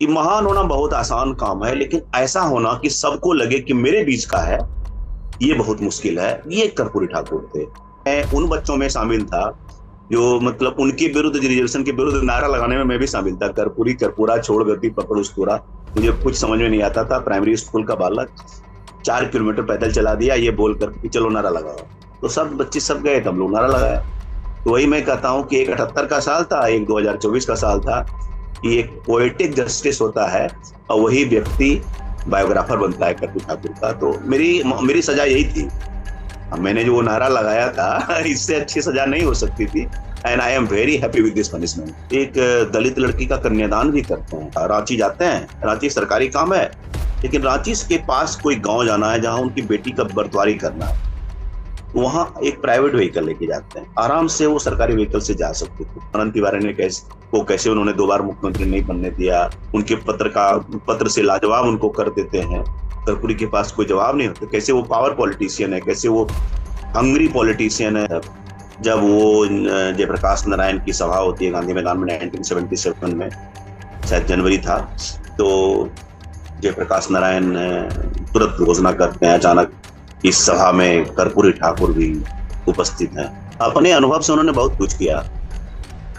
कि महान होना बहुत आसान काम है, लेकिन ऐसा होना कि सबको लगे कि मेरे बीच का है, ये बहुत मुश्किल है। ये कर्पूरी ठाकुर थे। मैं उन बच्चों में शामिल था जो मतलब उनके विरुद्ध, रिजर्वेशन के विरुद्ध नारा लगाने में मैं भी शामिल था। कर्पूरी कर्पूरा छोड़ गति पकड़ उस्तूरा। मुझे कुछ समझ में नहीं आता था। प्राइमरी स्कूल का बालक 4 किलोमीटर पैदल चला दिया ये बोलकर कि चलो नारा लगाओ। तो सब बच्चे सब गए, तब लोग नारा लगाया। तो वही मैं कहता हूँ कि एक 78 का साल था, एक 2024 का साल था कि एक पोएटिक जस्टिस होता है और वही व्यक्ति बायोग्राफर बनता है कर्पूरी ठाकुर का। तो मेरी सजा यही थी। मैंने जो वो नारा लगाया था, इससे अच्छी सजा नहीं हो सकती थी। And I am very happy with this punishment. एक दलित लड़की का कन्यादान भी करते हैं, रांची जाते हैं। रांची सरकारी काम है, लेकिन रांची के पास कोई गांव जाना है जहां उनकी बेटी का बर्तवारी करना है। वहां एक प्राइवेट व्हीकल लेके जाते हैं, आराम से वो सरकारी व्हीकल से जा सकते थे। अनंत तिवारी ने कैसे उन्होंने 2 बार मुख्यमंत्री नहीं बनने दिया। उनके पत्र से लाजवाब उनको कर देते हैं। कर्पूरी के पास कोई जवाब नहीं होता। कैसे वो पावर पॉलिटिशियन है, कैसे वो हंग्री पॉलिटिशियन है। जब वो जयप्रकाश नारायण की सभा होती है गांधी मैदान में 1977 में, शायद जनवरी था, तो जयप्रकाश नारायण तुरंत घोषणा करते हैं अचानक, इस सभा में कर्पूरी ठाकुर भी उपस्थित हैं। अपने अनुभव से उन्होंने बहुत कुछ किया।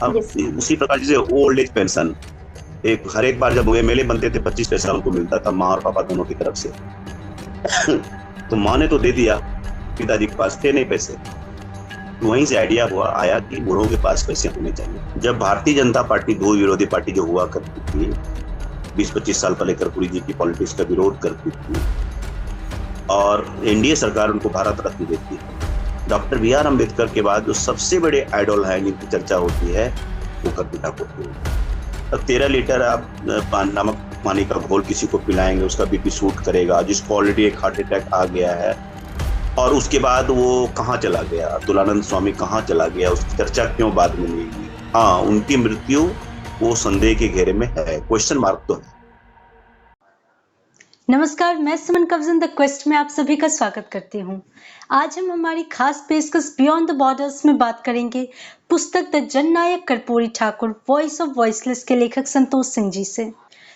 अब उसी प्रकार जैसे ओल्ड एज पेंशन, हर एक बार जब एमएलए बनते थे 25 पैसा उनको मिलता था, माँ और पापा दोनों की तरफ से। तो माँ ने तो दे दिया, पिताजी के पास थे नहीं पैसे। वहीं से आइडिया आया कि बूढ़ों के पास पैसे होने चाहिए। जब भारतीय जनता पार्टी, दो विरोधी पार्टी जो हुआ करती थी, 20-25 साल पहले कर्पूरी जी की पॉलिटिक्स का विरोध करती थी और एनडीए सरकार उनको भारत रत्न देती है। Doctor B R. अम्बेडकर के बाद जो सबसे बड़े आइडल हैं जिनकी चर्चा होती है, वो कर्पूरी ठाकुर थे। अब 13 लीटर आप नमक पानी का घोल किसी को पिलाएंगे, उसका बीपी शूट करेगा, जिसको ऑलरेडी एक हार्ट अटैक आ गया है, और उसके बाद वो कहाँ चला गया, अतुलानंद स्वामी कहाँ चला गया, उसकी चर्चा क्यों बाद में नहीं हुई। हाँ, उनकी मृत्यु वो संदेह के घेरे में है, क्वेश्चन मार्क तो है। नमस्कार, मैं सुमन कवजन द क्वेस्ट में आप सभी का स्वागत करती हूँ। आज हम हमारी खास पेशकश बियॉन्ड द बॉर्डर्स में बात करेंगे पुस्तक the Jannayak Karpoori Thakur voice of voiceless के लेखक संतोष सिंह जी से।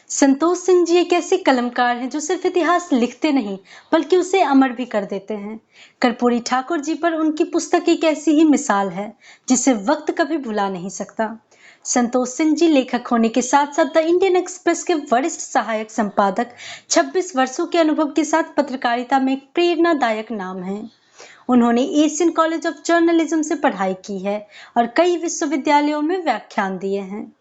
संतोष सिंह जी एक ऐसे कलमकार हैं जो सिर्फ इतिहास लिखते नहीं बल्कि उसे अमर भी कर देते हैं। कर्पूरी ठाकुर जी पर उनकी पुस्तक एक ऐसी ही मिसाल है जिसे वक्त कभी भुला नहीं सकता। संतोष सिंह जी लेखक होने के साथ साथ द इंडियन एक्सप्रेस के वरिष्ठ सहायक संपादक, 26 वर्षों के अनुभव के साथ पत्रकारिता में एक प्रेरणादायक नाम है। उन्होंने एशियन कॉलेज ऑफ जर्नलिज्म से पढ़ाई की है और कई विश्वविद्यालयों में व्याख्यान दिए हैं।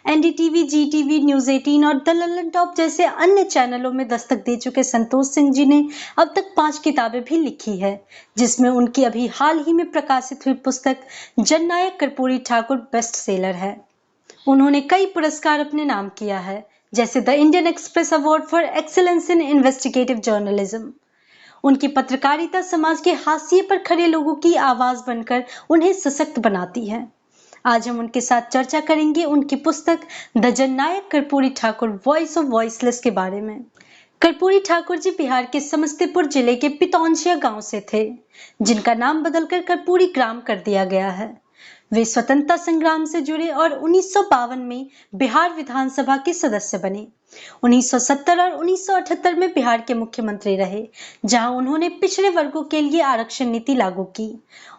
एनडीटीवी, जीटीवी, न्यूज 18 और द लंदन टॉप जैसे अन्य चैनलों में दस्तक दे चुके संतोष सिंह जी ने अब तक 5 किताबें भी लिखी है, जिसमें उनकी अभी हाल ही में प्रकाशित हुई पुस्तक जननायक कर्पूरी ठाकुर बेस्ट सेलर है। उन्होंने कई पुरस्कार अपने नाम किया है, जैसे the Indian express award for excellence in investigative journalism. उनकी पत्रकारिता समाज के हाशिए पर खड़े लोगों की आवाज बनकर उन्हें सशक्त बनाती है। आज हम उनके साथ चर्चा करेंगे उनकी पुस्तक the Jannayak Karpoori Thakur voice of voiceless के बारे में। कर्पूरी ठाकुर जी बिहार के समस्तीपुर जिले के पितौंशिया गांव से थे, जिनका नाम बदलकर कर्पूरी ग्राम कर दिया गया है। वे स्वतंत्रता संग्राम से जुड़े और 1952 में बिहार विधानसभा के सदस्य बने। 1970 और 1978 में बिहार के मुख्यमंत्री रहे, जहां उन्होंने पिछड़े वर्गों के लिए आरक्षण नीति लागू की।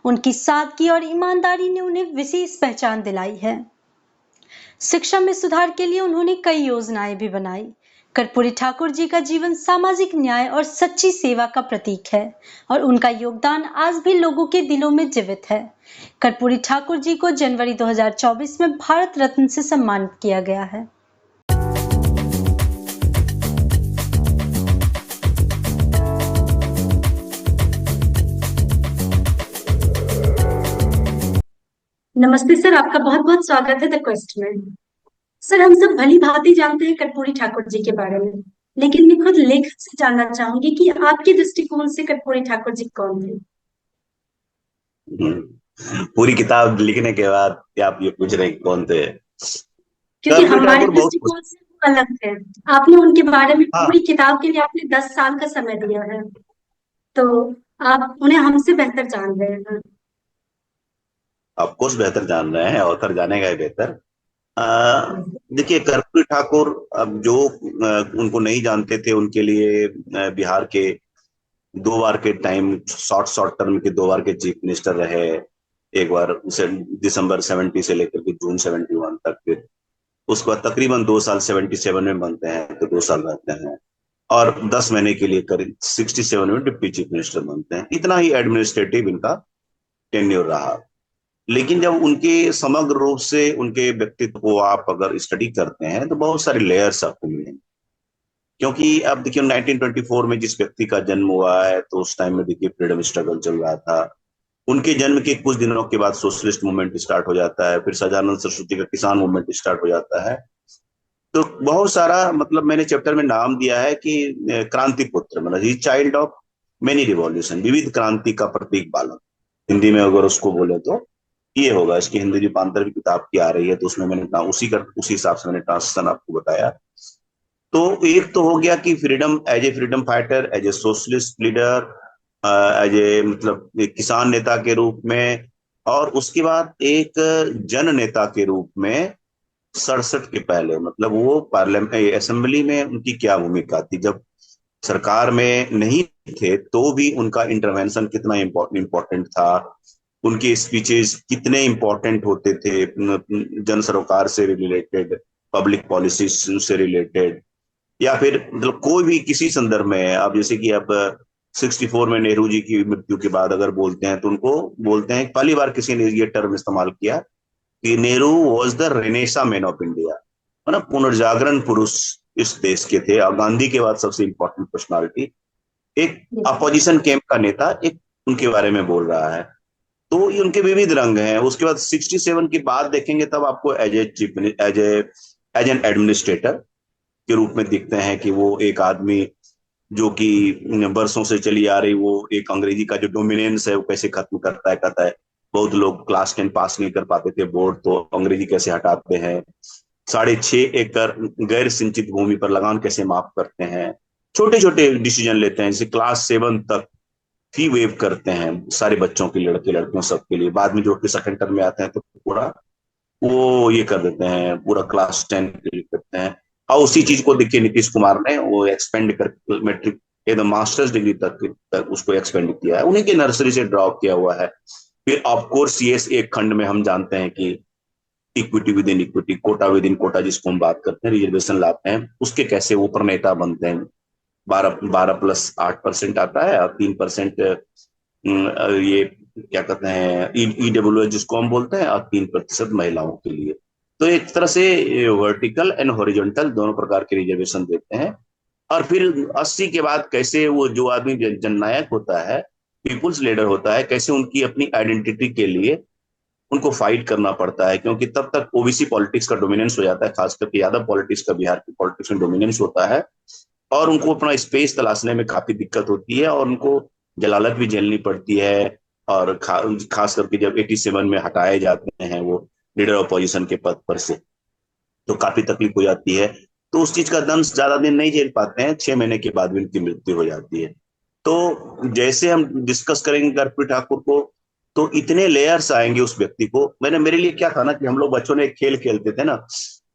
उनकी सादगी और ईमानदारी ने उन्हें विशेष पहचान दिलाई है। शिक्षा में सुधार के लिए उन्होंने कई योजनाएं भी बनाई। कर्पूरी ठाकुर जी का जीवन सामाजिक न्याय और सच्ची सेवा का प्रतीक है और उनका योगदान आज भी लोगों के दिलों में जीवित है। कर्पूरी ठाकुर जी को जनवरी 2024 में भारत रत्न से सम्मानित किया गया है। नमस्ते सर, आपका बहुत बहुत स्वागत है द क्वेस्ट में। सर, हम सब भली भांति जानते हैं कर्पूरी ठाकुर जी के बारे में, लेकिन मैं खुद लेखक से जानना चाहूंगी कि आपके दृष्टिकोण से कर्पूरी ठाकुर जी कौन थे? पूरी किताब लिखने के बाद क्या आप ये पूछ रहे हैं कौन थे? क्योंकि कर्पूरी हमारे ठाकुर बहुत दृष्टिकोण से वो अलग थे। आपने उनके बारे में हाँ, पूरी किताब के लिए आपने 10 साल का समय दिया है, तो आप उन्हें हमसे बेहतर जान रहे हैं। ऑफ कोर्स बेहतर जान रहे हैं, ऑथर जानेगा ही बेहतर। देखिए कर्पूरी ठाकुर, अब जो उनको नहीं जानते थे उनके लिए बिहार के 2 बार के टाइम, शॉर्ट शॉर्ट टर्म के 2 बार के चीफ मिनिस्टर रहे। एक बार दिसंबर 70 से लेकर के जून 71 तक, फिर उसके बाद तकरीबन 2 साल 77 में बनते हैं तो 2 साल रहते हैं, और 10 महीने के लिए करीब 67 में डिप्टी चीफ मिनिस्टर बनते हैं। इतना ही एडमिनिस्ट्रेटिव इनका टेन्योर रहा। लेकिन जब उनके समग्र रूप से उनके व्यक्तित्व को आप अगर स्टडी करते हैं तो बहुत सारे लेयर्स आपको मिलेंगे। क्योंकि अब देखिए 1924 में जिस व्यक्ति का जन्म हुआ है तो उस टाइम में देखिए फ्रीडम स्ट्रगल चल रहा था। उनके जन्म के कुछ दिनों के बाद सोशलिस्ट मूवमेंट स्टार्ट हो जाता है, फिर सदानंद सरस्वती का किसान मूवमेंट स्टार्ट हो जाता है। तो बहुत सारा, मतलब मैंने चैप्टर में नाम दिया है कि क्रांति पुत्र, मतलब ही चाइल्ड ऑफ मेनी रिवॉल्यूशन, विविध क्रांति का प्रतीक बालक, हिंदी में अगर उसको बोले तो ये होगा। इसकी हिंदी रूपांतर भी किताब की आ रही है तो उसमें मैंने उसी हिसाब से मैंने ट्रांसलेशन आपको बताया। तो एक तो हो गया कि freedom, as a freedom fighter, as a socialist leader, as a मतलब एक किसान नेता के रूप में, और उसके बाद एक जन नेता के रूप में 67 के पहले, मतलब वो पार्लियामेंट असेंबली में उनकी क्या भूमिका थी जब सरकार में नहीं थे तो भी उनका इंटरवेंशन कितना इम्पोर्टेंट था। उनके स्पीचेस कितने इम्पोर्टेंट होते थे जन सरोकार से रिलेटेड, पब्लिक पॉलिसी से रिलेटेड, या फिर मतलब कोई भी किसी संदर्भ में। अब जैसे कि अब 64 में नेहरू जी की मृत्यु के बाद अगर बोलते हैं तो उनको बोलते हैं, पहली बार किसी ने ये टर्म इस्तेमाल किया कि Nehru was the Renaissance man of India, मतलब पुनर्जागरण पुरुष इस देश के थे, और गांधी के बाद सबसे इंपॉर्टेंट पर्सनालिटी, एक अपोजिशन कैंप का नेता, एक उनके बारे में बोल रहा है। तो ये उनके विविध रंग हैं। उसके बाद 67 के बाद देखेंगे तब आपको एज एन एडमिनिस्ट्रेटर के रूप में दिखते हैं कि वो एक आदमी जो कि बरसों से चली आ रही वो एक अंग्रेजी का जो डोमिनेंस है वो कैसे खत्म करता है, कहता है बहुत लोग क्लास 10 पास नहीं कर पाते थे बोर्ड, तो अंग्रेजी कैसे हटाते हैं, 6.5 एकड़ गैर सिंचित भूमि पर लगान कैसे माफ करते हैं, छोटे छोटे डिसीजन लेते हैं, जैसे क्लास 7 तक फी वेव करते हैं सारे बच्चों के, लड़के लड़कियों सबके लिए। बाद में जो कि सेकंड टर्म में आते हैं तो पूरा वो ये कर देते हैं, पूरा क्लास 10 के लिए करते हैं। और उसी चीज को देखिए नीतीश कुमार ने वो एक्सपेंड कर मेट्रिक एकदम मास्टर्स डिग्री तक उसको एक्सपेंड किया है, उन्हीं के नर्सरी से ड्रॉप किया हुआ है। फिर ऑफ कोर्स ये एक खंड में हम जानते हैं कि equity within equity, quota within quota जिसको हम बात करते हैं, रिजर्वेशन लाते हैं, उसके कैसे ऊपर नेता बनते हैं। 12+8% आता है, और 3% ये क्या कहते हैं ईडब्ल्यू जिसको हम बोलते हैं, और 3% महिलाओं के लिए। तो एक तरह से वर्टिकल एंड हॉरिजॉन्टल दोनों प्रकार के रिजर्वेशन देते हैं। और फिर 80 के बाद कैसे वो जो आदमी जननायक होता है, पीपुल्स लीडर होता है, कैसे उनकी अपनी आइडेंटिटी के लिए उनको फाइट करना पड़ता है, क्योंकि तब तक ओबीसी पॉलिटिक्स का डोमिनेंस हो जाता है, खास करके यादव पॉलिटिक्स का बिहार की पॉलिटिक्स में डोमिनेंस होता है, और उनको अपना स्पेस तलाशने में काफी दिक्कत होती है, और उनको जलालत भी झेलनी पड़ती है। और खास करके जब 87 में हटाए जाते हैं वो लीडर ऑपोजिशन के पद पर से, तो काफी तकलीफ हो जाती है। तो उस चीज का दंश ज्यादा दिन नहीं झेल पाते हैं, 6 महीने के बाद भी उनकी मृत्यु हो जाती है। तो जैसे हम डिस्कस करेंगे कर्पूरी ठाकुर को तो इतने लेयर्स आएंगे उस व्यक्ति को। मेरे लिए क्या था ना कि हम लोग बच्चों ने एक खेल खेलते थे ना,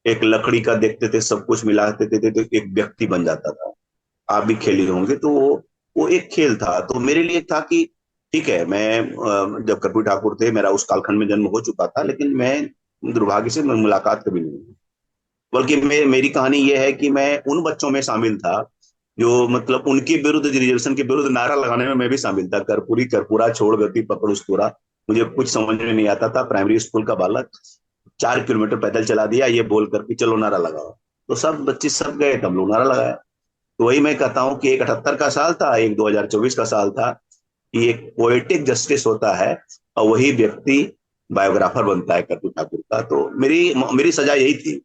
एक लकड़ी का देखते थे, सब कुछ मिलाते थे तो एक व्यक्ति बन जाता था। आप भी खेली होंगे, तो वो एक खेल था। तो मेरे लिए था कि ठीक है, मैं जब कर्पूरी ठाकुर थे मेरा उस कालखंड में जन्म हो चुका था, लेकिन मैं दुर्भाग्य से मुलाकात कभी नहीं हुई। बल्कि मेरी कहानी ये है कि मैं उन बच्चों में शामिल था जो मतलब उनके विरुद्ध, रिजर्वेशन के विरुद्ध नारा लगाने में मैं भी शामिल था, कर्पूरी कर्पूरा छोड़ गति पकड़ उस्तूरा। मुझे कुछ समझ में नहीं आता था, प्राइमरी स्कूल का बालक, 4 किलोमीटर पैदल चला दिया ये बोल करके चलो नारा लगाओ, तो सब बच्चे सब गए, तब लोग नारा लगाया। तो वही मैं कहता हूँ कि एक 78 का साल था, एक 2024 का साल था, कि एक पोएटिक जस्टिस होता है और वही व्यक्ति बायोग्राफर बनता है कर्पूरी ठाकुर का। तो मेरी मेरी सजा यही थी।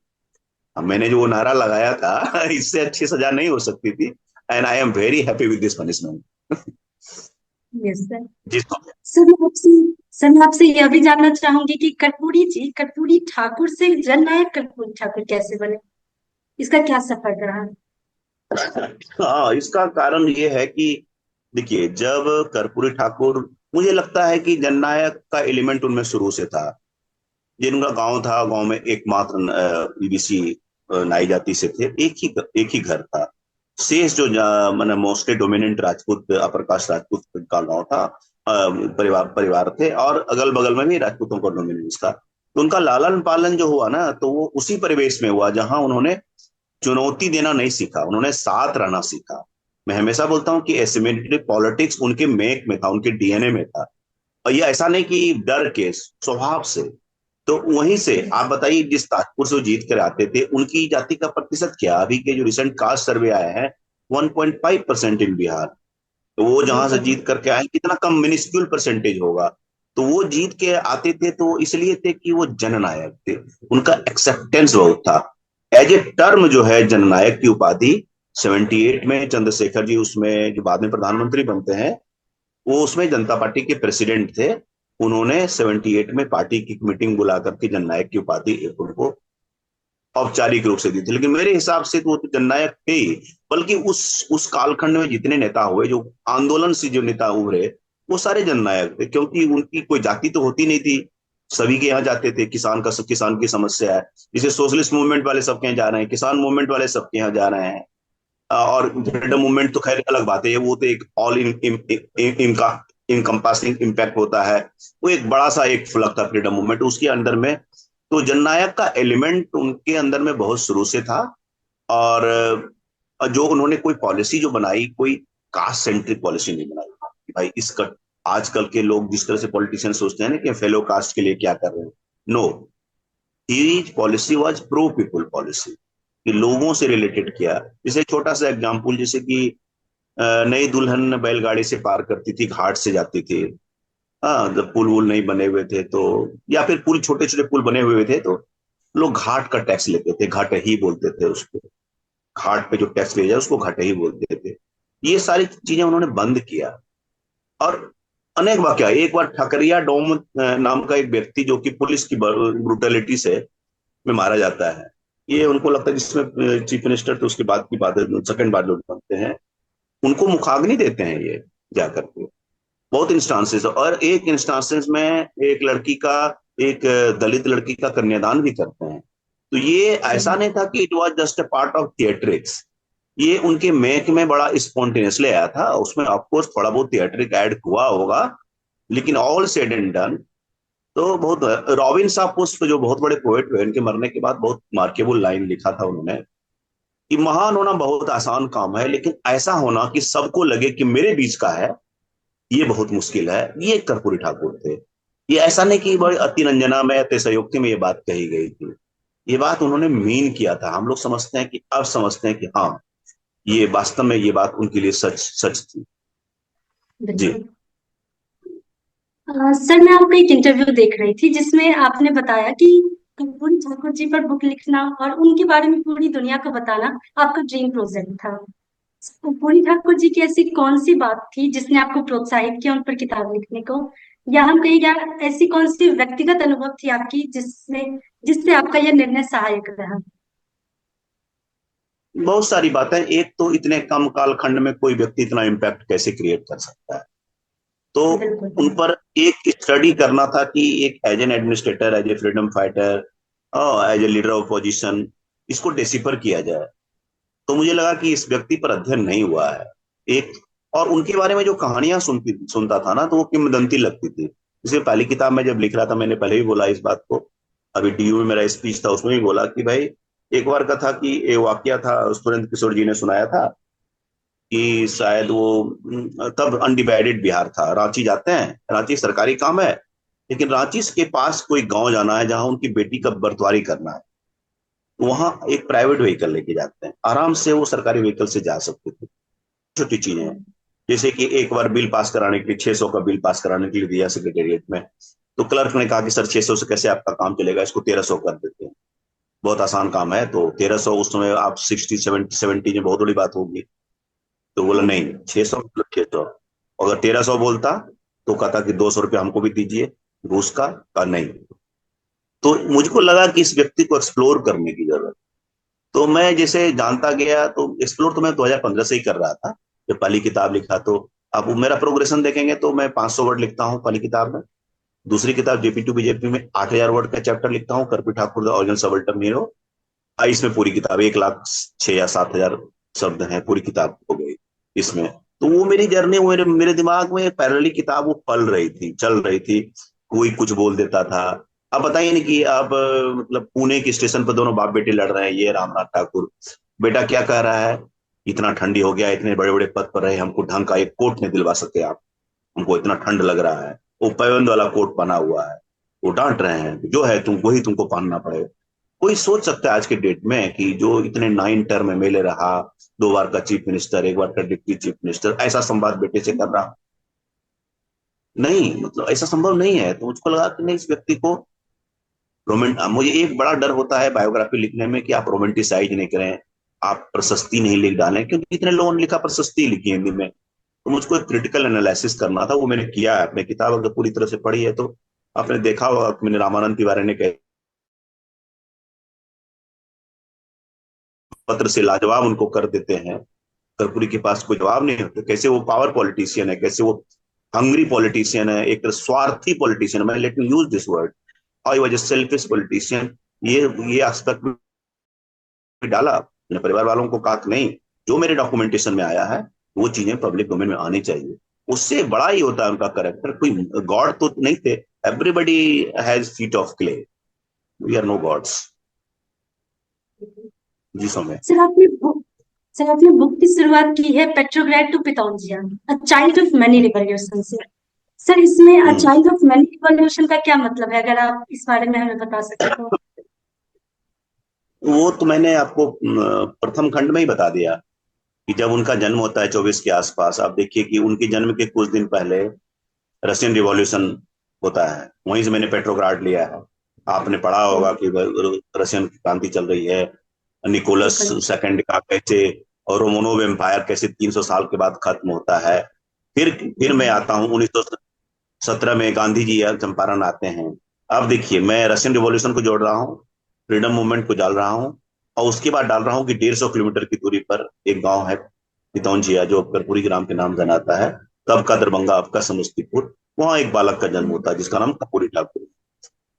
अब मैंने जो वो नारा लगाया था इससे अच्छी सजा नहीं हो सकती थी, and I am very happy with this punishment. Yes sir. जिसको सर मैं आपसे सर मैं आपसे यह भी जानना चाहूंगी कि कर्पूरी ठाकुर से जननायक कर्पूरी ठाकुर कैसे बने, इसका क्या सफर रहा? हाँ, इसका कारण ये है कि देखिए, जब कर्पूरी ठाकुर, मुझे लगता है कि जननायक का एलिमेंट उनमें शुरू से था। जिनका गांव था, गांव में एकमात्र ईबीसी नाई जाति से थे, एक ही घर था। शेष जो माने mostly dominant Rajput, upper caste Rajput का गांव था। परिवार परिवार थे, और अगल बगल में भी राजपूतों का डोमिनेंस था। तो उनका लालन पालन जो हुआ ना, तो वो उसी परिवेश में हुआ जहां उन्होंने चुनौती देना नहीं सीखा, उन्होंने साथ रहना सीखा। मैं हमेशा बोलता हूँ कि एसिमेट्रिक पॉलिटिक्स उनके मेक में था, उनके डीएनए में था। और ये ऐसा नहीं कि डर के, स्वभाव से। तो वहीं से आप बताइए, जिस ताजपुर से वो जीत कर आते थे, उनकी जाति का प्रतिशत क्या? अभी के जो रिसेंट कास्ट सर्वे आए हैं, 1.5% इन बिहार। तो वो जहां से बिल्कुल। जीत करके आए, कितना कम, मिनिस्क्यूल परसेंटेज होगा। तो वो जीत के आते थे तो इसलिए थे कि वो जननायक थे। उनका एक्सेप्टेंस बहुत था। एज ए टर्म जो है जननायक की उपाधि, 78 में चंद्रशेखर जी, उसमें जो बाद में प्रधानमंत्री बनते हैं, वो उसमें जनता पार्टी के प्रेसिडेंट थे। उन्होंने 78 में पार्टी की मीटिंग बुला करके जननायक की उपाधि एक उनको औपचारिक रूप से दी थी। लेकिन मेरे हिसाब से तो वो तो जननायक थे ही। बल्कि उस कालखंड में जितने नेता हुए, जो आंदोलन से जो नेता उभरे, वो सारे जननायक थे, क्योंकि उनकी कोई जाति तो होती नहीं थी। सभी के यहाँ जाते थे। किसान की समस्या है, जिसे सोशलिस्ट मूवमेंट वाले सबके यहाँ जा रहे हैं, किसान मूवमेंट वाले सबके यहाँ जा रहे हैं। और फ्रीडम मूवमेंट तो खैर अलग बात है, वो तो एक ऑल इनका इनकम्पासिंग इम्पैक्ट होता है। वो एक बड़ा सा एक फ्लग था फ्रीडम मूवमेंट, उसके अंदर में तो जननायक का एलिमेंट उनके अंदर में बहुत शुरू से था। और जो उन्होंने कोई पॉलिसी जो बनाई, कोई कास्ट सेंट्रिक पॉलिसी नहीं बनाई कि भाई इसका, आजकल के लोग जिस तरह से पॉलिटिशियन सोचते हैं ना कि फेलो कास्ट के लिए क्या कर रहे हैं। No, he policy was pro people policy, कि लोगों से रिलेटेड किया। जैसे छोटा सा एग्जांपल, जैसे कि नई दुल्हन बैलगाड़ी से पार करती थी, घाट से जाती थी। हाँ, जब पुल वुल नहीं बने हुए थे तो, या फिर पुल, छोटे छोटे पुल बने हुए थे तो लोग घाट का टैक्स लेते थे, घाट ही बोलते थे उसको। घाट पे जो टैक्स लिया जाए उसको घाट ही बोलते थे। ये सारी चीजें उन्होंने बंद किया। और अनेक वाक्य, एक बार ठकरिया डोम नाम का एक व्यक्ति, जो कि पुलिस की ब्रुटलिटी से में मारा जाता है। ये उनको लगता है, जिसमें चीफ मिनिस्टर थे उसके बाद की बात है, सेकंड बार जो बनते हैं, उनको मुखाग्नि देते हैं ये जाकर के। बहुत इंस्टांसेस, और एक इंस्टांसेस में एक लड़की का, एक दलित लड़की का कन्यादान भी करते हैं। तो ये ऐसा नहीं था कि it was just a part of theatrics. ये उनके मेक में बड़ा स्पॉन्टेनियसली आया था। उसमें ऑफकोर्स थोड़ा बहुत थिएट्रिक ऐड हुआ होगा, लेकिन ऑल सेड एंड डन तो बहुत। रॉबिन साहब पुष्प जो बहुत बड़े पोएट हुए, उनके मरने के बाद बहुत मार्केबल लाइन लिखा था उन्होंने, कि महान होना बहुत आसान काम है, लेकिन ऐसा होना कि सबको लगे कि मेरे बीच का है, ये बहुत मुश्किल है। ये कर्पूरी ठाकुर थे। ये ऐसा नहीं कि बड़ी अति रंजना में, अतिशयोक्ति में ये बात कही गई थी। ये बात उन्होंने मीन किया था। हम लोग समझते हैं कि, अब समझते हैं कि हाँ, ये वास्तव में ये बात उनके लिए सच सच थी। जी। बिल्कुल। सर मैं आपका एक इंटरव्यू देख रही थी जिसमें आपने बताया कि कर्पूरी ठाकुर जी पर बुक लिखना और उनके बारे में पूरी दुनिया को बताना आपका ड्रीम प्रोजेक्ट था। कर्पूरी ठाकुर जी की ऐसी कौन सी बात थी जिसने आपको प्रोत्साहित किया उन पर किताब लिखने को, या हम कहें या ऐसी कौन सी व्यक्तिगत अनुभव थी आपकी जिससे आपका यह निर्णय सहायक रहा? बहुत सारी बातें। एक तो, इतने कम कालखंड में कोई व्यक्ति इतना इम्पैक्ट कैसे क्रिएट कर सकता है। तो बिल्कुल। उन पर एक स्टडी करना था कि एक as an administrator, as a freedom fighter, as a leader of position, इसको डिसिफर किया जाए। तो मुझे लगा कि इस व्यक्ति पर अध्ययन नहीं हुआ है। एक, और उनके बारे में जो कहानियां सुनता था ना, तो वो किंवदंती लगती थी। जैसे पहली किताब में जब लिख रहा था, मैंने पहले भी बोला इस बात को, अभी डीयू में मेरा स्पीच था उसमें भी बोला कि भाई, एक बार का था कि एक वाक्य था, सुरेंद्र किशोर जी ने सुनाया था कि शायद वो, तब अनडिवाइडेड बिहार था। रांची जाते हैं, रांची सरकारी काम है, लेकिन रांची के पास कोई गांव जाना है जहां उनकी बेटी का बर्तवारी करना है। तो वहां एक प्राइवेट व्हीकल लेके जाते हैं, आराम से वो सरकारी व्हीकल से जा सकते थे। छोटी चीजें हैं। जैसे कि एक बार बिल पास कराने के लिए, 600 का बिल पास कराने के लिए दिया सेक्रेटेरिएट में। तो क्लर्क ने कहा कि सर, 600 से कैसे आपका काम चलेगा, इसको 1300 कर देते हैं, बहुत आसान काम है। तो 1300 उस समय, आप 60 70 में बहुत बड़ी बात होगी। तो बोला नहीं, 600 मतलब 600। अगर 1300 बोलता तो कहता कि 200 रुपया हमको भी दीजिए। घूस का नहीं। तो मुझको लगा कि इस व्यक्ति को एक्सप्लोर करने की जरूरत। तो मैं जैसे जानता गया, तो एक्सप्लोर तो मैं 2015 से ही कर रहा था। जब पहली किताब लिखा तो आप मेरा प्रोग्रेशन देखेंगे तो मैं 500 वर्ड लिखता हूँ पहली किताब में। दूसरी किताब जेपी टू बीजेपी में 8,000 वर्ड का चैप्टर लिखता हूँ, Karpoori Thakur the original subaltern hero. इसमें पूरी किताब 1,06,000 या 7,000 शब्द हैं, पूरी किताब हो गई इसमें। तो वो मेरी जर्नी, मेरे मेरे दिमाग में पैरेलली किताब वो पल रही थी, चल रही थी। कोई कुछ बोल देता था। अब बताइए नहीं कि अब मतलब पुणे के स्टेशन पर दोनों बाप बेटे लड़ रहे हैं, ये रामनाथ ठाकुर बेटा क्या कह रहा है, इतना ठंडी हो गया, इतने बड़े बड़े पद पर रहे, हमको ढंग का एक कोट नहीं दिलवा सके आप, हमको इतना ठंड लग रहा है। वो पैबंद वाला कोट पहना हुआ है, वो डांट रहे हैं जो है तुम वही तुमको पहनना पड़ेगा। कोई सोच सकता है आज के डेट में कि जो इतने 9 टर्म एमएलए रहा, 2 बार का चीफ मिनिस्टर, 1 बार का डिप्टी चीफ मिनिस्टर, ऐसा संवाद बेटे से कर रहा? नहीं, मतलब ऐसा संभव नहीं है। तो मुझको लगा कि नहीं, इस व्यक्ति को रोमेंट मुझे एक बड़ा डर होता है बायोग्राफी लिखने में कि आप रोमेंटिसाइज नहीं करें, आप प्रशस्ति नहीं लिख डालें, क्योंकि इतने लोगों ने लिखा प्रशस्ति लिखी हिंदी में। तो मुझको एक क्रिटिकल एनालिसिस करना था, वो मैंने किया है। अपने किताब अगर पूरी तरह से पढ़ी है तो आपने देखा होगा कि मैंने रामानंद तिवारी ने पत्र से लाजवाब उनको कर देते हैं, कर्पूरी के पास कोई जवाब नहीं होता। कैसे वो पावर पॉलिटिशियन है, कैसे वो हंग्री पॉलिटिशियन है, एक स्वार्थी पॉलिटिशियन है, मैं let me use this word, और वॉज ए सेल्फिश पॉलिटिशियन। ये एस्पेक्ट भी डाला। अपने परिवार वालों को कहा कि नहीं, जो मेरे डॉक्यूमेंटेशन में आया है वो चीजें पब्लिक डोमेन में आनी चाहिए। उससे बड़ा ही होता है उनका करेक्टर। कोई गॉड तो नहीं थे, everybody has feet of clay, we are no gods. जी सौम्य। सर आपने बुक सर आपने बुक की शुरुआत की है पेट्रोग्राड टू पितौंजिया, a child of many revolution से। सर इसमें अ हम्म। चाइल्ड ऑफ मैनी रिवॉल्यूशन का क्या मतलब है, अगर आप इस बारे में हमें बता सके तो। वो तो मैंने आपको प्रथम खंड में ही बता दिया कि जब उनका जन्म होता है 24 के आसपास, आप देखिए कि उनके जन्म के कुछ दिन पहले रशियन रिवॉल्यूशन होता है। वहीं से मैंने पेट्रोग्राड लिया है। आपने पढ़ा होगा कि रशियन क्रांति चल रही है, निकोलस बिल्कुल। सेकंड का कैसे, और रोमनोव एम्पायर कैसे 300 साल के बाद खत्म होता है। फिर मैं आता हूँ 1917 में गांधी जी चंपारण आते हैं। अब देखिए, मैं रशियन रिवॉल्यूशन को जोड़ रहा हूँ, फ्रीडम मूवमेंट को डाल रहा हूँ, और उसके बाद डाल रहा हूँ कि 150 किलोमीटर की दूरी पर एक गांव है पितौंजिया, जो कर्पूरी ग्राम के नाम जनाता है। तब का दरभंगा, अब का समस्तीपुर, वहां एक बालक का जन्म होता है जिसका नाम कर्पूरी ठाकुर।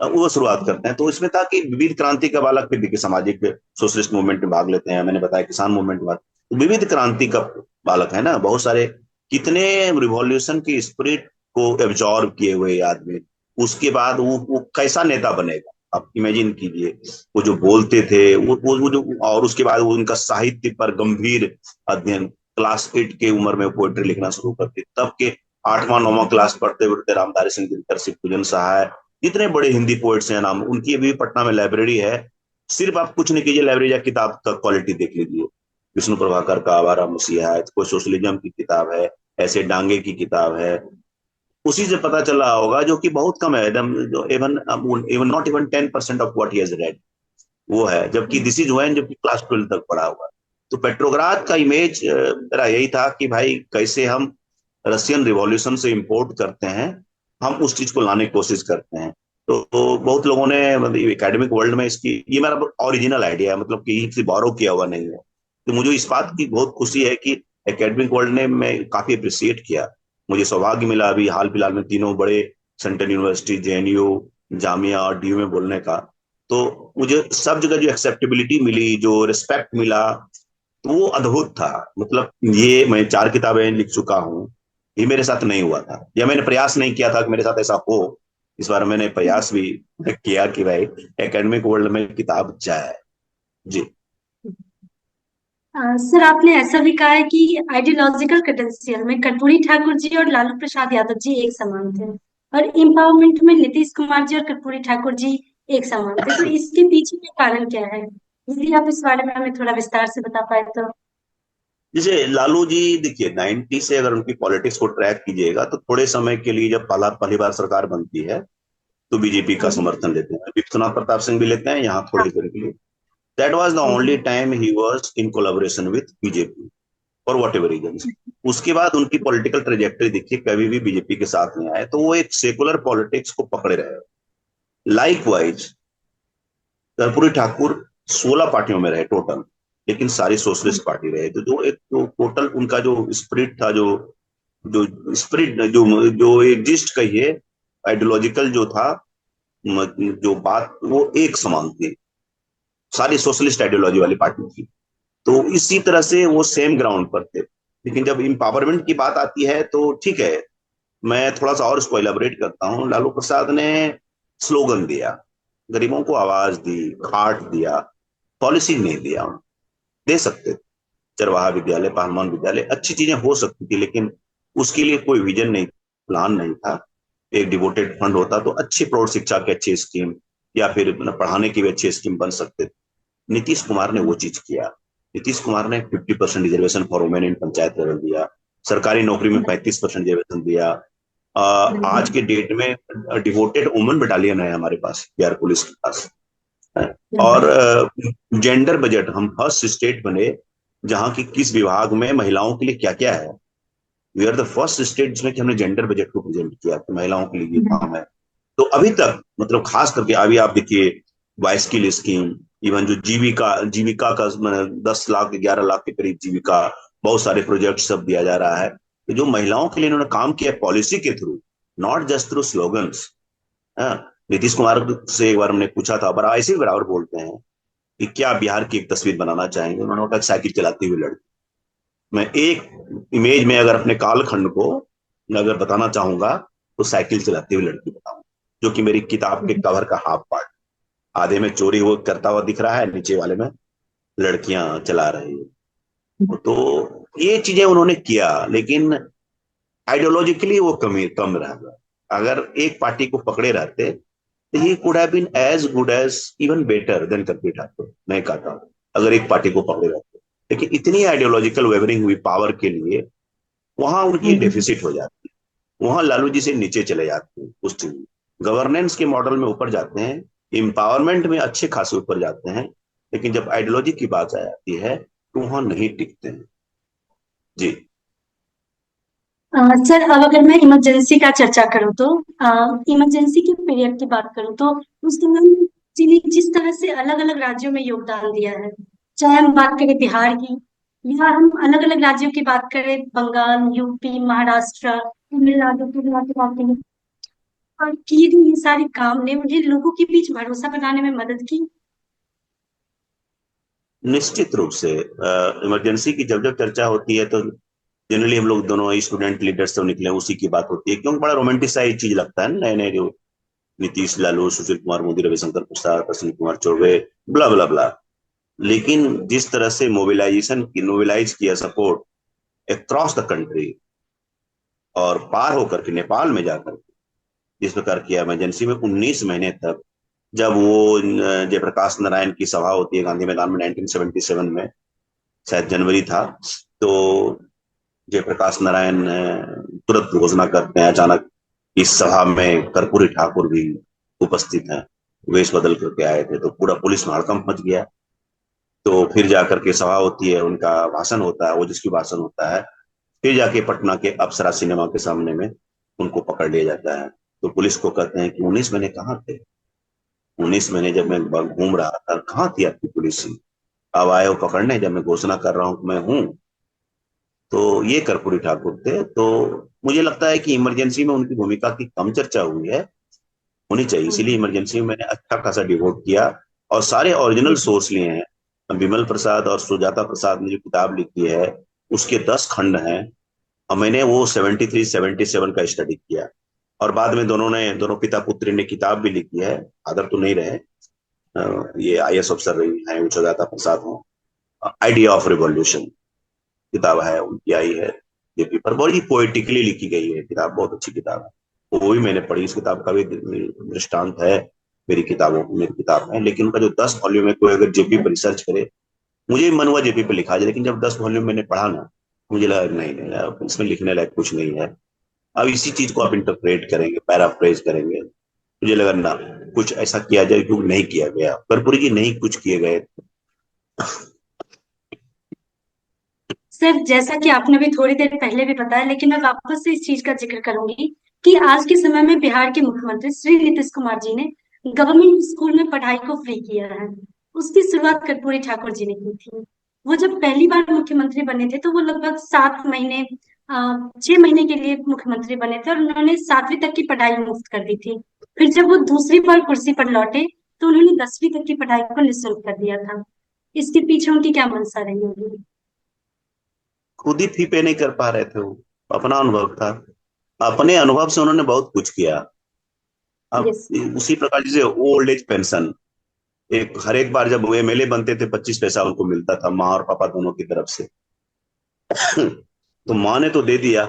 अब वो शुरुआत करते हैं। तो इसमें था कि विविध क्रांति का बालक, फिर देखिए सामाजिक सोशलिस्ट मूवमेंट में भाग लेते हैं, मैंने बताया किसान मूवमेंट में तो विविध क्रांति का बालक है ना, बहुत सारे, कितने रिवॉल्यूशन की स्पिरिट को एब्जॉर्व किए हुए आदमी। उसके बाद वो कैसा नेता बनेगा, आप इमेजिन कीजिए। वो जो बोलते थे वो जो, और उसके बाद वो उनका साहित्य पर गंभीर अध्ययन, क्लास 8 के उम्र में पोएट्री लिखना शुरू करते, तब के 8वां 9वां क्लास पढ़ते पढ़ते रामधारी सिंह दिनकर, शिवपूजन सहाय, जितने बड़े हिंदी पोएट्स हैं नाम उनकी भी पटना में लाइब्रेरी है। सिर्फ आप कुछ नहीं कीजिए, लाइब्रेरी या किताब का क्वालिटी देख लीजिए। विष्णु प्रभाकर का आवारा मसीहा है, कोई सोशलिज्म की किताब है, ऐसे डांगे की किताब है। उसी से पता चला होगा, जो कि बहुत कम है एकदम, जो even even not even 10% of what he has red वो है, जबकि दिस इज वैन जो कि क्लास 12 तक पढ़ा हुआ है। तो पेट्रोग्राद का इमेज मेरा यही था कि भाई कैसे हम रशियन रिवॉल्यूशन से इंपोर्ट करते हैं, हम उस चीज को लाने की कोशिश करते हैं। तो बहुत लोगों ने, मतलब एकेडमिक वर्ल्ड में इसकी, ये मेरा ओरिजिनल आइडिया है, मतलब कि से बोरो किया हुआ नहीं है। तो मुझे इस बात की बहुत खुशी है कि एकेडमिक वर्ल्ड ने मैं काफी अप्रिशिएट किया। मुझे सौभाग्य मिला अभी हाल फिलहाल में तीनों बड़े सेंट्रल यूनिवर्सिटी, जेएनयू, जामिया और डीयू में बोलने का। तो मुझे सब जगह जो एक्सेप्टेबिलिटी मिली, जो रिस्पेक्ट मिला, तो वो अद्भुत था। मतलब ये मैं 4 किताबें लिख चुका हूँ, ये मेरे साथ नहीं हुआ था, या मैंने प्रयास नहीं किया था कि मेरे साथ ऐसा हो। इस बार मैंने प्रयास भी किया कि भाई एकेडमिक वर्ल्ड में किताब जाए। जी। सर आपने ऐसा भी कहा है कि आइडियोलॉजिकल क्रेडेंशियल में कर्पूरी ठाकुर जी और लालू प्रसाद यादव जी एक समान थे, और एम्पावरमेंट में नीतीश कुमार जी और कर्पूरी ठाकुर जी एक समान थे। तो इसके पीछे का कारण क्या है, यदि आप इस बारे में हमें थोड़ा विस्तार से बता पाए तो। जैसे लालू जी, देखिए 90 से अगर उनकी पॉलिटिक्स को ट्रैक कीजिएगा तो थोड़े समय के लिए, जब पहली बार सरकार बनती है तो बीजेपी का जी। समर्थन लेते हैं, विश्वनाथ प्रताप सिंह भी लेते हैं यहाँ थोड़ी देर के लिए। दैट वाज द जी। Only time he was in collaboration with BJP. और वॉट एवर रीजन। उसके बाद उनकी पॉलिटिकल ट्रेजेक्टरी देखिए, कभी भी बीजेपी के साथ नहीं आए, तो वो एक सेकुलर पॉलिटिक्स को पकड़े रहे। लाइक वाइज कर्पूरी ठाकुर 16 पार्टियों में रहे टोटल, लेकिन सारी सोशलिस्ट पार्टी रहे। तो जो एक जो टोटल उनका जो स्पिरिट था, जो जो स्पिरिट जो जो एग्जिस्ट कहिए, आइडियोलॉजिकल जो था, जो बात वो एक समान थी, सारी सोशलिस्ट आइडियोलॉजी वाली पार्टी थी। तो इसी तरह से वो सेम ग्राउंड पर थे। लेकिन जब इम्पावरमेंट की बात आती है तो ठीक है, मैं थोड़ा सा और इसको एलाबोरेट करता हूँ। लालू प्रसाद ने स्लोगन दिया, गरीबों को आवाज दी, खाट दिया, पॉलिसी नहीं दिया। दे सकते थे, चरवाहा विद्यालय, पहलवान विद्यालय, अच्छी चीजें हो सकती थी, लेकिन उसके लिए कोई विजन नहीं, प्लान नहीं था। एक डिवोटेड फंड होता तो अच्छी प्रौढ़ शिक्षा की अच्छी स्कीम, या फिर पढ़ाने की भी अच्छी स्कीम बन सकते थे। नीतीश कुमार ने वो चीज किया। नीतीश कुमार ने 50% reservation for women in panchayat level दिया, सरकारी नौकरी में 35% रिजर्वेशन दिया। आज के डेट में डिवोटेड वुमेन बटालियन है हमारे पास, बिहार पुलिस के पास। और जेंडर बजट, हम फर्स्ट स्टेट बने जहां की किस विभाग में महिलाओं के लिए क्या क्या है। We are the first state जिसमें कि हमने जेंडर बजट को प्रेजेंट किया कि महिलाओं के लिए ये काम है। तो अभी तक मतलब खास करके अभी आप देखिए, बाइस्किल स्कीम, इवन जो जीविका जीविका का 10 लाख 11 लाख के करीब जीविका, बहुत सारे प्रोजेक्ट सब दिया जा रहा है। तो जो महिलाओं के लिए इन्होंने काम किया पॉलिसी के through, not just through slogans. Nitish Kumar से एक बार हमने पूछा था, पर ऐसे ही बराबर बोलते हैं कि क्या बिहार की एक तस्वीर बनाना चाहेंगे। उन्होंने कहा साइकिल चलाती हुई लड़की। मैं एक इमेज में अगर अपने कालखंड को अगर बताना चाहूंगा तो साइकिल चलाती हुई लड़की बताऊं, जो कि मेरी किताब के कवर का हाफ पार्ट, आधे में चोरी वो करता हुआ दिख रहा है, नीचे वाले में लड़कियां चला रही है। तो ये चीजें उन्होंने किया, लेकिन आइडियोलॉजिकली वो कम रह गया। अगर एक पार्टी को पकड़े रहते तो he could have been as good as, even better than Kapil Thakur, मैं कहता हूँ, अगर एक पार्टी को पकड़े रहते। लेकिन इतनी आइडियोलॉजिकल वेवरिंग हुई पावर के लिए, वहां उनकी डेफिसिट हो जाती है। वहां लालू जी से नीचे चले जाते हैं उस चीज में, गवर्नेंस के मॉडल में ऊपर जाते हैं, एम्पावरमेंट में अच्छे खासे ऊपर जाते हैं, लेकिन जब आइडियोलॉजी की बात आ जाती है तो वहां नहीं टिकते हैं। जी। सर, अब अगर मैं इमरजेंसी का चर्चा करूँ तो इमरजेंसी के पीरियड की बात करूँ तो उस दौरान जी ने जिस तरह से अलग अलग राज्यों में योगदान दिया है, चाहे हम बात करें बिहार की या हम अलग अलग राज्यों की बात करें, बंगाल, यूपी, महाराष्ट्र, तमिलनाडु की बात करें, और किए गए ये सारे काम ने मुझे लोगों के बीच भरोसा बनाने में मदद की। निश्चित रूप से इमरजेंसी की जब जब चर्चा होती है तो जनरली हम लोग दोनों स्टूडेंट लीडर्स से निकले उसी की बात होती है, क्योंकि बड़ा रोमांटिसाइज चीज लगता है ना, नए नए जो नीतीश, लालू, सुशील कुमार मोदी, रविशंकर प्रसाद, अश्विनी कुमार चौबे, ब्ला ब्ला ब्ला। लेकिन जिस तरह से मोबिलाइज किया सपोर्ट अक्रॉस द कंट्री, और पार होकर के नेपाल में जाकर जिस प्रकार किया इमरजेंसी में 19 महीने तक, जब वो जयप्रकाश नारायण की सभा होती है गांधी मैदान में 1977 में, शायद जनवरी था, तो जयप्रकाश नारायण तुरंत घोषणा करते हैं अचानक, इस सभा में कर्पूरी ठाकुर भी उपस्थित हैं, वेश बदल करके आए थे, तो पूरा पुलिस में हड़कंप मच गया। तो फिर जाकर के सभा होती है, उनका भाषण होता है, वो जिसकी भाषण होता है, फिर जाके पटना के अप्सरा सिनेमा के सामने में उनको पकड़ लिया जाता है। तो पुलिस को कहते हैं कि 19 महीने कहाँ थे, 19 महीने जब मैं घूम रहा था कहाँ थी आपकी पुलिस? अब आए हो पकड़ने जब मैं घोषणा कर रहा हूँ कि मैं हूँ। तो ये कर्पूरी ठाकुर थे। तो मुझे लगता है कि इमरजेंसी में उनकी भूमिका की कम चर्चा हुई है, होनी चाहिए, इसीलिए इमरजेंसी में मैंने अच्छा खासा डिवोट किया और सारे ओरिजिनल सोर्स लिए हैं। विमल प्रसाद और सुजाता प्रसाद ने जो किताब लिखी है उसके 10 खंड हैं, और मैंने वो 73-77 का स्टडी किया। और बाद में दोनों पिता पुत्री ने किताब भी लिखी है, फादर तो नहीं रहे, ये आईएएस अफसर रही हैं, वो सुजाता प्रसाद हो। आइडिया ऑफ रिवॉल्यूशन किताब है उनकी, आई है जेपी पर, बड़ी पोएटिकली लिखी गई है किताब, बहुत अच्छी किताब है, वो भी मैंने पढ़ी। इस किताब का भी दृष्टांत है मेरी किताब में। लेकिन उनका जो 10 वॉल्यूम है, कोई अगर जेपी पर रिसर्च करे, मुझे भी मन हुआ जेपी पे लिखा जाए, लेकिन जब 10 वॉल्यूम मैंने पढ़ा ना, मुझे लगा नहीं नहीं अब इसमें लिखने लायक कुछ नहीं है। अब इसी चीज को आप इंटरप्रेट करेंगे, पैराफ्रेज करेंगे, मुझे लगा ना कुछ ऐसा किया जाए, क्योंकि नहीं किया गया, कर्पूरी जी नहीं कुछ किए गए। सर, जैसा कि आपने भी थोड़ी देर पहले भी बताया, लेकिन मैं वापस से इस चीज का जिक्र करूंगी कि आज के समय में बिहार के मुख्यमंत्री श्री नीतीश कुमार जी ने गवर्नमेंट स्कूल में पढ़ाई को फ्री किया है। उसकी शुरुआत कर्पूरी ठाकुर जी ने की थी। वो जब पहली बार मुख्यमंत्री बने थे तो वो लगभग 7 महीने 6 महीने के लिए मुख्यमंत्री बने थे और उन्होंने 7वीं तक की पढ़ाई मुफ्त कर दी थी। फिर जब वो दूसरी बार कुर्सी पर लौटे तो उन्होंने 10वीं तक की पढ़ाई को निःशुल्क कर दिया था। इसके पीछे उनकी क्या मंशा रही होगी? खुद ही फी पे नहीं कर पा रहे थे वो, अपना अनुभव था। अपने अनुभव से उन्होंने बहुत कुछ किया। अब यस। उसी प्रकार जैसे ओल्ड एज पेंशन, एक हर एक बार जब वो एमएलए बनते थे 25 पैसा उनको मिलता था, माँ और पापा दोनों की तरफ से। तो माँ ने तो दे दिया,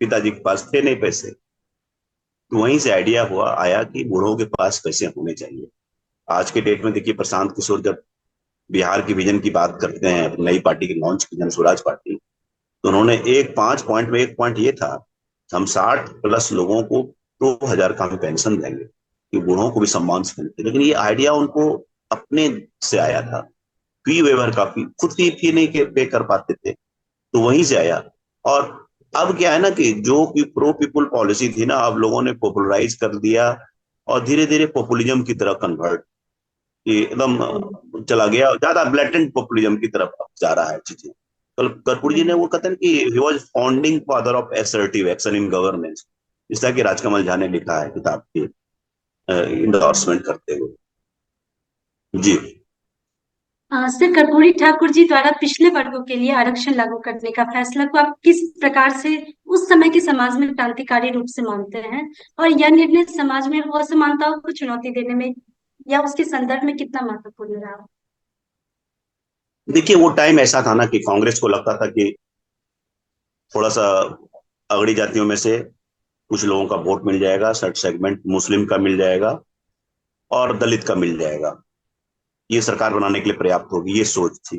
पिताजी के पास थे नहीं पैसे। तो वहीं से आइडिया हुआ आया कि बूढ़ों के पास पैसे होने चाहिए। आज के डेट में देखिए, प्रशांत किशोर जब बिहार की विजन की बात करते हैं, नई पार्टी की लॉन्च की, जन स्वराज पार्टी, तो उन्होंने एक 5 पॉइंट में एक पॉइंट ये था, हम 60+ लोगों को 2,000 का हम पेंशन देंगे कि बूढ़ों को भी सम्मान से मिलते। लेकिन ये आइडिया उनको अपने से आया था। फी वेवर का फी, खुद फी नहीं पे कर पाते थे, तो वहीं से आया। और अब क्या है ना कि जो कि प्रो पीपुल पॉलिसी थी ना, अब लोगों ने पॉपुलराइज कर दिया और धीरे धीरे पॉपुलिज्म की तरफ कन्वर्ट, ये एकदम चला गया, ज्यादा ब्लैटेंट पॉपुलिज्म की तरफ अब जा रहा है चीजें। कल कर्पूरी जी ने वो कहते हैं कि he was founding father of assertive action in governance, इस तरह की राजकमल झा ने लिखा है किताब की इंडोर्समेंट करते हुए। जी। सर, कर्पूरी ठाकुर जी द्वारा पिछले वर्गों के लिए आरक्षण लागू करने का फैसला को आप किस प्रकार से उस समय के समाज में क्रांतिकारी रूप से मानते हैं, और यह निर्णय समाज में असमानताओं को चुनौती देने में या उसके संदर्भ में कितना महत्वपूर्ण रहा? देखिए, वो टाइम ऐसा था ना कि कांग्रेस को लगता था कि थोड़ा सा अगड़ी जातियों में से कुछ लोगों का वोट मिल जाएगा, सर्ट सेगमेंट मुस्लिम का मिल जाएगा और दलित का मिल जाएगा, ये सरकार बनाने के लिए पर्याप्त होगी, ये सोच थी।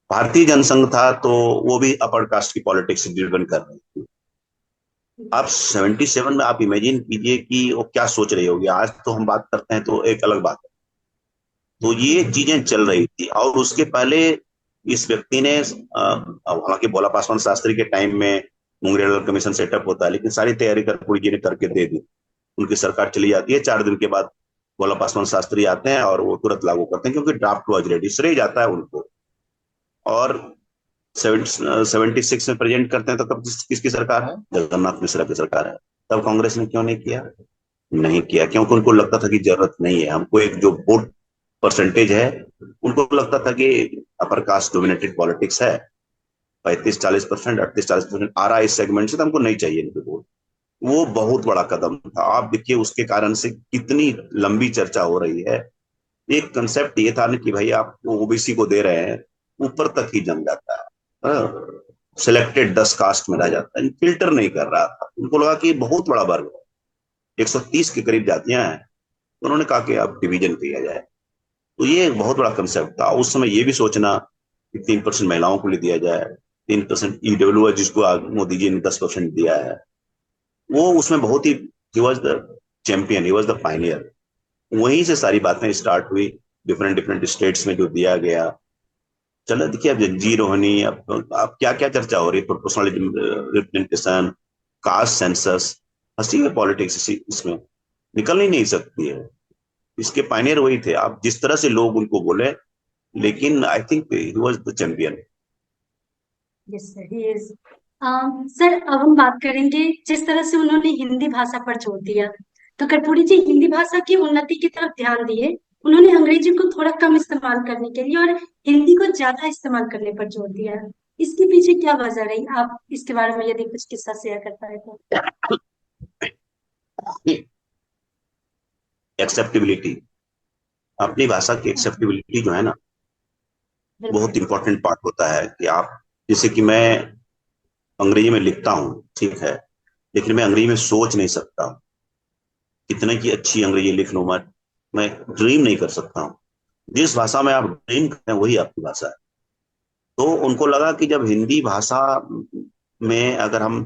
भारतीय जनसंघ था तो वो भी अपर कास्ट की पॉलिटिक्स ड्रिवन कर रही थी। आप 77 में आप इमेजिन कीजिए कि वो क्या सोच रही होगी। आज तो हम बात करते हैं तो एक अलग बात है। तो ये चीजें चल रही थी। और उसके पहले इस व्यक्ति ने हालांकि भोला पासवान शास्त्री के टाइम में मुंगेरलाल कमीशन सेटअप होता है, लेकिन सारी तैयारी कर्पूरी जी ने करके दे दी। उनकी सरकार चली जाती है, 4 दिन के बाद भोला पासवान शास्त्री आते हैं और वो तुरंत लागू करते हैं, क्योंकि ड्राफ्ट वॉज रेडी, श्रेय जाता है उनको। और 76 में प्रेजेंट करते हैं तो तब किसकी सरकार है? जगन्नाथ मिश्रा की सरकार है। तब कांग्रेस ने क्यों नहीं किया? नहीं किया क्योंकि उनको लगता था कि जरूरत नहीं है हमको, एक जो वोट परसेंटेज है, उनको लगता था कि अपर कास्ट डोमिनेटेड पॉलिटिक्स है, 35-40%, 38-40% आ रहा है इस सेगमेंट से, तो हमको नहीं चाहिए इनके वोट। वो बहुत बड़ा कदम था। आप देखिए उसके कारण से कितनी लंबी चर्चा हो रही है। एक कंसेप्ट ये था ना कि भाई आप ओबीसी को दे रहे हैं, ऊपर तक ही जम जाता है, सिलेक्टेड 10 कास्ट में रह जाता है, फिल्टर नहीं कर रहा था। उनको लगा कि बहुत बड़ा वर्ग है, 130 के करीब जातियां हैं, तो उन्होंने कहा कि अब डिवीजन किया जाए। तो ये एक बहुत बड़ा कंसेप्ट था उस समय। ये भी सोचना कि 3% महिलाओं को ले दिया जाए, 3% ईडब्ल्यू जिसको मोदी जी ने 10% दिया है, वो उसमें बहुत ही, he was the champion, he was the pioneer. वहीं से सारी बातें स्टार्ट हुई, डिफरेंट डिफरेंट स्टेट्स में जो दिया गया। चलो देखिए, अब जी रोहनी, अब क्या क्या चर्चा हो रही है, प्रोपोर्शनल रिप्रेजेंटेशन, कास्ट सेंसस, हंसी है पॉलिटिक्स इसमें निकल ही नहीं सकती है। इसके पायनियर वही थे, आप जिस तरह से लोग उनको बोले, लेकिन I think he was the champion. Yes sir, he is. Sir, अब हम बात करेंगे जिस तरह से उन्होंने हिंदी भाषा पर जोर दिया। तो कर्पूरी जी हिंदी भाषा की उन्नति की तरफ ध्यान दिए। उन्होंने अंग्रेजी को थोड़ा कम इस्तेमाल करने के लिए और हिंदी को ज्यादा इस्तेमाल करने पर जोर दिया। इसके पीछे क्या वजह रही? आप इसके बारे में यदि कुछ किस्सा शेयर कर पाए तो। एक्सेप्टेबिलिटी, अपनी भाषा की एक्सेप्टेबिलिटी जो है ना, बहुत बिल्कुल। इंपॉर्टेंट पार्ट होता है। कि आप, जैसे कि मैं अंग्रेजी में लिखता हूँ, ठीक है, लेकिन मैं अंग्रेजी में सोच नहीं सकता हूँ। कितने की अच्छी अंग्रेजी लिख लूँ मैं ड्रीम नहीं कर सकता हूँ। जिस भाषा में आप ड्रीम करते हैं वही आपकी भाषा है। तो उनको लगा कि जब हिंदी भाषा में अगर हम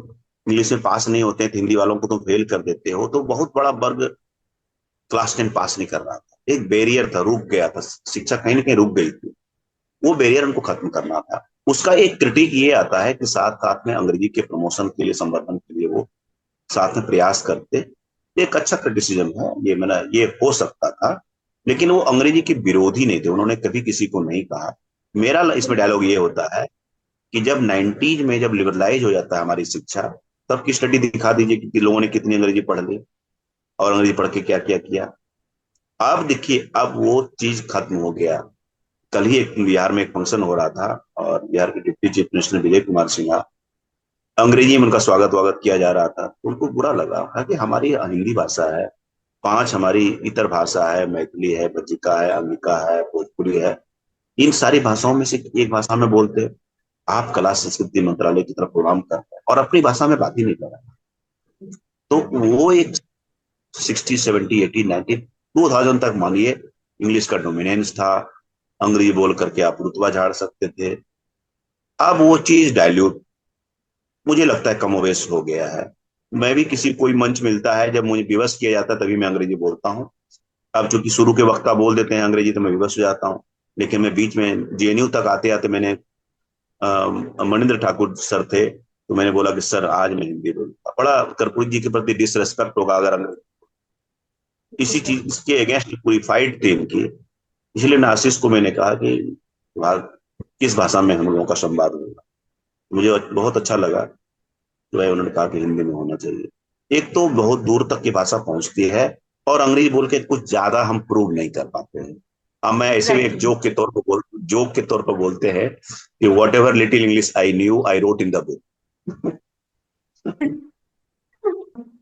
इंग्लिश में पास नहीं होते हैं तो हिंदी वालों को तुम फेल कर देते हो, तो बहुत बड़ा वर्ग क्लास 10 पास नहीं कर रहा था। एक बैरियर था, रुक गया था, शिक्षा कहीं ना कहीं रुक गई थी। वो बैरियर उनको खत्म करना था। उसका एक क्रिटिक ये आता है कि साथ साथ में अंग्रेजी के प्रमोशन के लिए, संवर्धन के लिए वो साथ में प्रयास करते। ये एक अच्छा क्रिटिसिज्म है, ये मैंने, ये हो सकता था, लेकिन वो अंग्रेजी के विरोधी नहीं थे, उन्होंने कभी किसी को नहीं कहा। मेरा इसमें डायलॉग ये होता है कि जब 90s में जब लिबरलाइज हो जाता है हमारी शिक्षा, तब की स्टडी दिखा दीजिए कि लोगों ने कितनी अंग्रेजी पढ़ ली और अंग्रेजी पढ़ के क्या क्या किया। अब देखिए, अब वो चीज खत्म हो गया। कल ही एक बिहार में एक फंक्शन हो रहा था और बिहार के deputy chief minister Vijay Kumar Sinha, अंग्रेजी में उनका स्वागत वागत किया जा रहा था, तो उनको बुरा लगा। कहा कि हमारी हिंदी भाषा है, 5 हमारी इतर भाषा है, मैथिली है, बज्जिका है, अंगिका है, भोजपुरी है, इन सारी भाषाओं में से एक भाषा में बोलते। आप कला संस्कृति मंत्रालय की तरफ प्रोग्राम कर रहे हैं और अपनी भाषा में बात ही नहीं कर रहे हैं। तो वो एक 60, 70, 80, 90, 2000 तक मानिए इंग्लिश का डोमिनेंस था, अंग्रेजी बोल करके आप रुतबा झाड़ सकते थे। अब वो चीज डायल्यूट मुझे लगता है कमोवेश हो गया है। मैं भी किसी कोई मंच मिलता है जब मुझे विवश किया जाता है तभी मैं अंग्रेजी बोलता हूँ। अब चूंकि शुरू के वक्ता बोल देते हैं अंग्रेजी तो मैं विवश हो जाता हूँ, लेकिन मैं बीच में जेएनयू तक आते आते मैंने मनिंद्र ठाकुर सर थे तो मैंने बोला कि सर आज मैं हिंदी बोलूंगा। बड़ा कर्पूरी जी के प्रति डिसरेस्पेक्ट होगा अगर अंग्रेजी, इसी चीज के अगेंस्ट पूरी फाइट थी इनकी। इसलिए नासिस को मैंने कहा कि किस भाषा में हम लोगों का संवाद होगा। मुझे बहुत अच्छा लगा जो है, उन्होंने कहा कि हिंदी में होना चाहिए। एक तो बहुत दूर तक की भाषा पहुंचती है और अंग्रेजी बोल के कुछ ज्यादा हम प्रूव नहीं कर पाते हैं। अब मैं ऐसे भी एक जोक के तौर पर बोलते हैं कि what ever little English I knew I wrote in the book.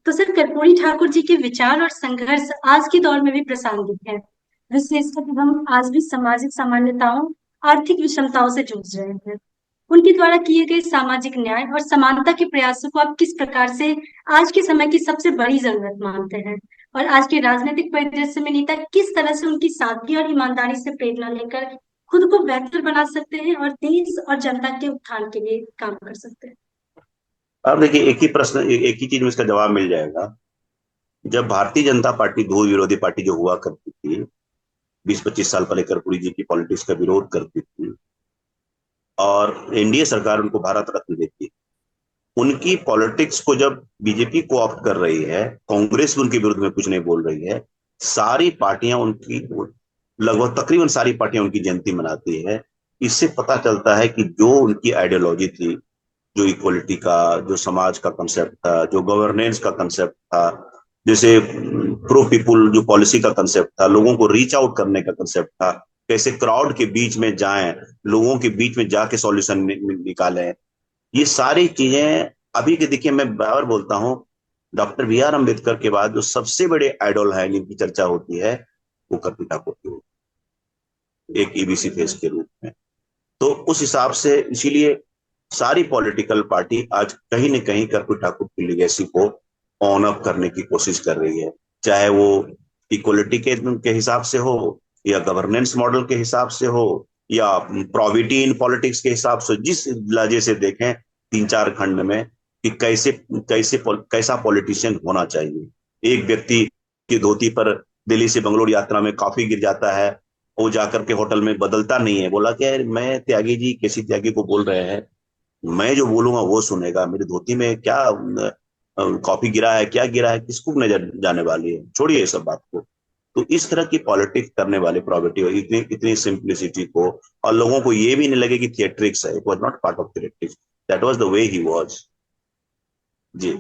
तो सर, कर्पूरी ठाकुर जी के विचार और संघर्ष आज के दौर में भी प्रासंगिक है, विशेषकर जब हम आज भी सामाजिक सामान्यताओं, आर्थिक विषमताओं से जूझ रहे हैं। उनके द्वारा किए गए सामाजिक न्याय और समानता के प्रयासों को आप किस प्रकार से आज के समय की सबसे बड़ी जरूरत मानते हैं, और आज के राजनीतिक परिदृश्य में नेता किस तरह से उनकी सादगी और ईमानदारी से प्रेरणा लेकर खुद को बेहतर बना सकते हैं और देश और जनता के उत्थान के लिए काम कर सकते हैं? अब देखिए, एक ही प्रश्न, एक ही चीज में इसका जवाब मिल जाएगा। जब भारतीय जनता पार्टी धूल विरोधी पार्टी जो हुआ करती थी, 20-25 साल पहले कर्पूरी जी की पॉलिटिक्स का विरोध करती थी और एनडीए सरकार उनको भारत रत्न देती, उनकी पॉलिटिक्स को जब बीजेपी को ऑप्ट कर रही है, कांग्रेस भी उनके विरुद्ध में कुछ नहीं बोल रही है, सारी पार्टियां उनकी, लगभग तकरीबन सारी पार्टियां उनकी जयंती मनाती है। इससे पता चलता है कि जो उनकी आइडियोलॉजी थी, जो इक्वलिटी का, जो समाज का कंसेप्ट था, जो गवर्नेंस का कंसेप्ट था, जैसे प्रो पीपुल जो पॉलिसी का कंसेप्ट था, लोगों को रीच आउट करने का कंसेप्ट था, कैसे क्राउड के बीच में जाएं, लोगों के बीच में जाके सॉल्यूशन निकालें, ये सारी चीजें अभी के, देखिए मैं बार बोलता हूँ, डॉक्टर बी आर अम्बेडकर के बाद जो सबसे बड़े आइडल है जिनकी चर्चा होती है वो कर्पूरी ठाकुर की, एक ईबीसी फेस के रूप में। तो उस हिसाब से इसीलिए सारी पॉलिटिकल पार्टी आज कहीं न कहीं कर्पूरी ठाकुर की लिगेसी को ऑन अप करने की कोशिश कर रही है, चाहे वो इक्वलिटी के हिसाब से हो, या गवर्नेंस मॉडल के हिसाब से हो, या प्रोविटी इन पॉलिटिक्स के हिसाब से, जिस लहजे से देखें 3-4 खंड में कि कैसे कैसे कैसा पॉलिटिशियन होना चाहिए। एक व्यक्ति की धोती पर दिल्ली से बंगलोर यात्रा में कॉफी गिर जाता है, वो जाकर के होटल में बदलता नहीं है, बोला कि मैं त्यागी जी, केसी त्यागी को बोल रहे हैं, मैं जो बोलूंगा वो सुनेगा, मेरी धोती में क्या कॉफी गिरा है, क्या गिरा है, किसको नजर जाने वाली है, छोड़िए सब बात को। तो इस तरह की पॉलिटिक्स करने वाले प्रोबेबिलिटी, इतनी इतनी सिंप्लिसिटी को, और लोगों को ये भी नहीं लगे कि थिएट्रिक्स है, it was not part of theatrics, that was the way he was. जी।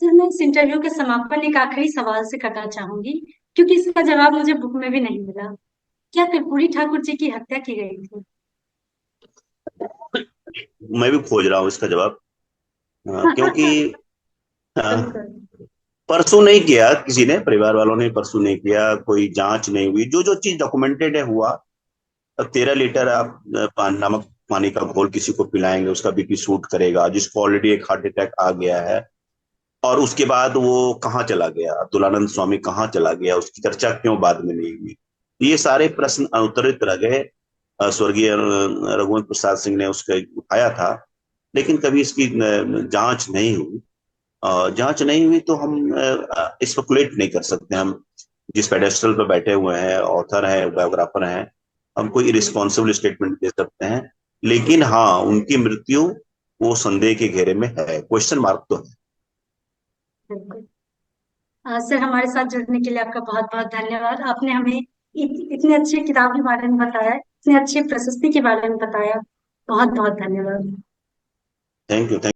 सर, मैं इस इंटरव्यू के समापन एक आखिरी सवाल से करना चाहूंगी, क्योंकि इसका जवाब मुझे बुक में भी नहीं मिला। क्या कर्पूरी ठाकुर जी की हत्या की गई थी? मैं भी खोज रहा हूँ इसका जवाब, क्योंकि परसू नहीं किया किसी ने, परिवार वालों ने परसू नहीं किया, कोई जांच नहीं हुई, जो जो चीज डॉक्यूमेंटेड है हुआ। अब 13 लीटर आप नमक पानी का घोल किसी को पिलाएंगे, उसका बीपी शूट करेगा, जिसको ऑलरेडी एक हार्ट अटैक आ गया है, और उसके बाद वो कहाँ चला गया, अब्दुलानंद स्वामी कहाँ चला गया, उसकी चर्चा क्यों बाद में नहीं हुई, ये सारे प्रश्न अनुत्तरित रह गए। स्वर्गीय रघुवंश प्रसाद सिंह ने उसका उठाया था, लेकिन कभी इसकी जांच नहीं हुई। जांच नहीं हुई तो हम स्पेकुलेट नहीं कर सकते। हम जिस पेडेस्टल पर बैठे हुए हैं, ऑथर हैं, बायोग्राफर हैं, हम कोई इरिस्पॉन्सिबल स्टेटमेंट दे सकते हैं लेकिन हाँ, उनकी मृत्यु वो संदेह के घेरे में है, क्वेश्चन मार्क तो है। बिल्कुल। सर, हमारे साथ जुड़ने के लिए आपका बहुत बहुत धन्यवाद। आपने हमें इतने अच्छे किताब के बारे में बताया, इतने अच्छे प्रशस्ति के बारे में बताया। बहुत बहुत धन्यवाद। Thank you.